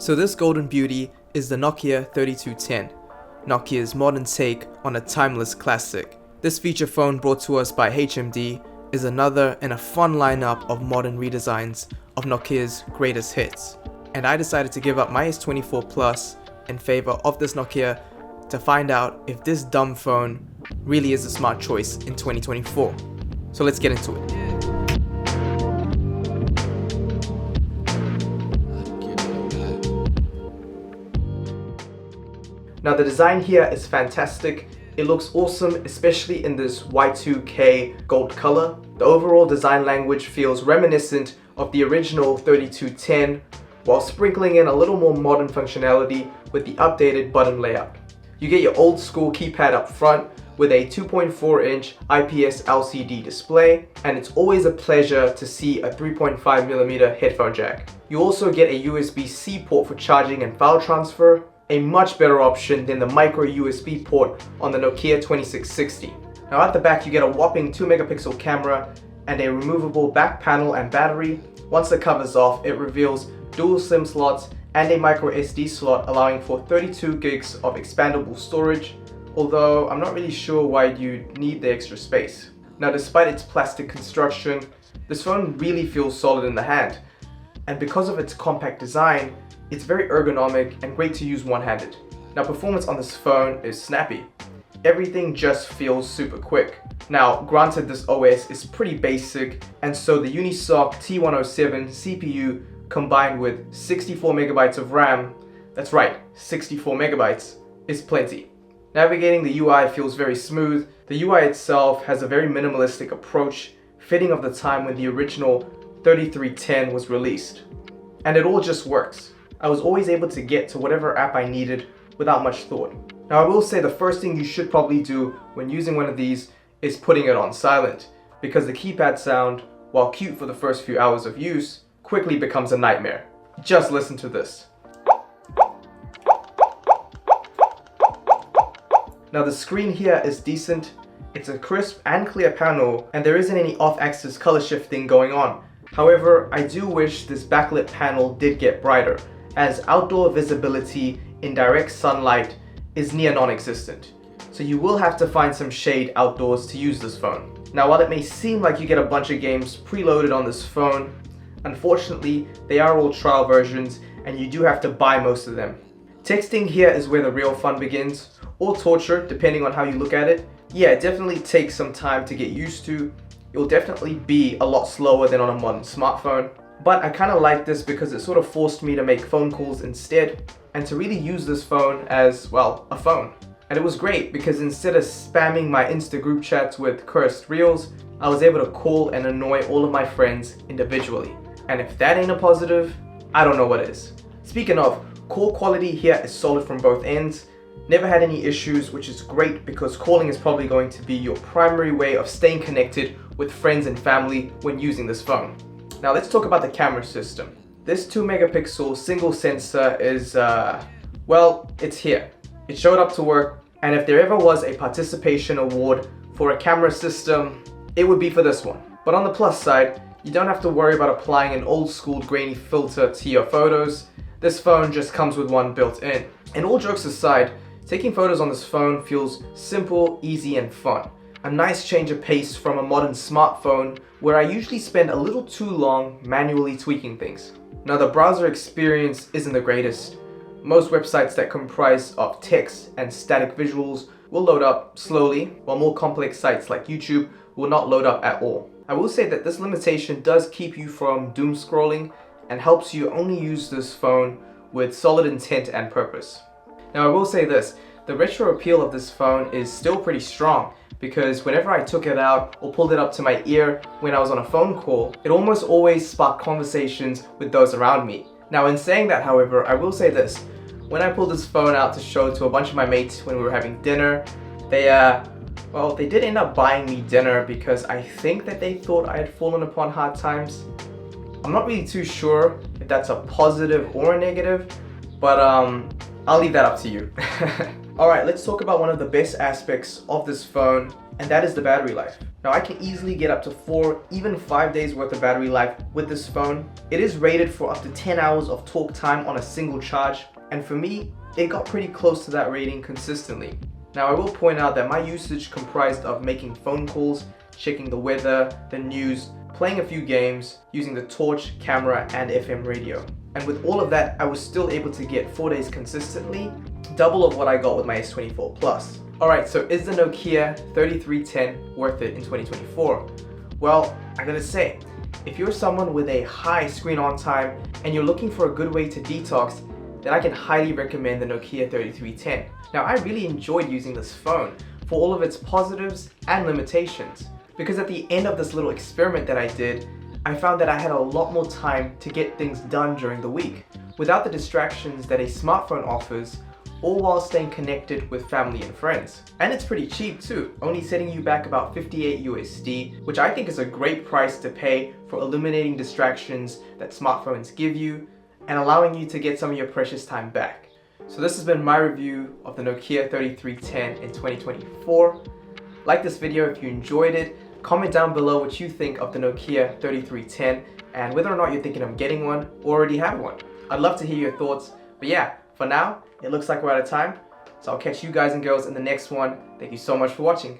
So this golden beauty is the Nokia 3210, Nokia's modern take on a timeless classic. This feature phone brought to us by HMD is another in a fun lineup of modern redesigns of Nokia's greatest hits. And I decided to give up my S24 Plus in favor of this Nokia to find out if this dumb phone really is a smart choice in 2024. So let's get into it. Now the design here is fantastic. It looks awesome, especially in this Y2K gold color. The overall design language feels reminiscent of the original 3210 while sprinkling in a little more modern functionality with the updated button layout. You get your old school keypad up front with a 2.4-inch IPS LCD display, and it's always a pleasure to see a 3.5mm headphone jack. You also get a USB-C port for charging and file transfer, a much better option than the micro USB port on the Nokia 2660. Now at the back you get a whopping 2-megapixel camera and a removable back panel and battery. Once the cover's off, it reveals dual SIM slots and a micro SD slot allowing for 32 gigs of expandable storage, although I'm not really sure why you need the extra space. Now despite its plastic construction, this phone really feels solid in the hand, and because of its compact design, it's very ergonomic and great to use one-handed. Now performance on this phone is snappy. Everything just feels super quick. Now granted, this OS is pretty basic, and so the Unisoc T107 CPU combined with 64 megabytes of RAM, that's right, 64 megabytes, is plenty. Navigating the UI feels very smooth. The UI itself has a very minimalistic approach, fitting of the time when the original 3310 was released. And it all just works. I was always able to get to whatever app I needed without much thought. Now I will say the first thing you should probably do when using one of these is putting it on silent, because the keypad sound, while cute for the first few hours of use, quickly becomes a nightmare. Just listen to this. Now the screen here is decent. It's a crisp and clear panel, and there isn't any off-axis color shifting going on. However, I do wish this backlit panel did get brighter, as outdoor visibility in direct sunlight is near non-existent. So you will have to find some shade outdoors to use this phone. Now while it may seem like you get a bunch of games preloaded on this phone, unfortunately they are all trial versions and you do have to buy most of them. Texting here is where the real fun begins, or torture depending on how you look at it. Yeah, it definitely takes some time to get used to. It'll definitely be a lot slower than on a modern smartphone. But I kind of like this because it sort of forced me to make phone calls instead and to really use this phone as, well, a phone. And it was great because instead of spamming my Insta group chats with cursed reels, I was able to call and annoy all of my friends individually. And if that ain't a positive, I don't know what is. Speaking of, call quality here is solid from both ends. Never had any issues, which is great because calling is probably going to be your primary way of staying connected with friends and family when using this phone. Now let's talk about the camera system. This 2-megapixel single sensor is, well, it's here. It showed up to work, and if there ever was a participation award for a camera system, it would be for this one. But on the plus side, you don't have to worry about applying an old school grainy filter to your photos. This phone just comes with one built in. And all jokes aside, taking photos on this phone feels simple, easy, and fun. A nice change of pace from a modern smartphone where I usually spend a little too long manually tweaking things. Now the browser experience isn't the greatest. Most websites that comprise of text and static visuals will load up slowly, while more complex sites like YouTube will not load up at all. I will say that this limitation does keep you from doom scrolling and helps you only use this phone with solid intent and purpose. Now I will say this, the retro appeal of this phone is still pretty strong, because whenever I took it out or pulled it up to my ear when I was on a phone call, it almost always sparked conversations with those around me. Now in saying that, however, I will say this, when I pulled this phone out to show to a bunch of my mates when we were having dinner, they did end up buying me dinner because I think that they thought I had fallen upon hard times. I'm not really too sure if that's a positive or a negative, but I'll leave that up to you. Alright, let's talk about one of the best aspects of this phone, and that is the battery life. Now I can easily get up to 4, even 5 days worth of battery life with this phone. It is rated for up to 10 hours of talk time on a single charge, and for me, it got pretty close to that rating consistently. Now I will point out that my usage comprised of making phone calls, checking the weather, the news, playing a few games, using the torch, camera, and FM radio. And with all of that, I was still able to get 4 days consistently, double of what I got with my S24 Plus. Alright, so is the Nokia 3310 worth it in 2024? Well, I gotta say, if you're someone with a high screen on time and you're looking for a good way to detox, then I can highly recommend the Nokia 3310. Now I really enjoyed using this phone for all of its positives and limitations, because at the end of this little experiment that I did, I found that I had a lot more time to get things done during the week, without the distractions that a smartphone offers, all while staying connected with family and friends. And it's pretty cheap too, only setting you back about 58 USD, which I think is a great price to pay for eliminating distractions that smartphones give you, and allowing you to get some of your precious time back. So this has been my review of the Nokia 3310 in 2024. Like this video if you enjoyed it. Comment down below what you think of the Nokia 3310 and whether or not you're thinking of getting one or already have one. I'd love to hear your thoughts. But yeah, for now, it looks like we're out of time. So I'll catch you guys and girls in the next one. Thank you so much for watching.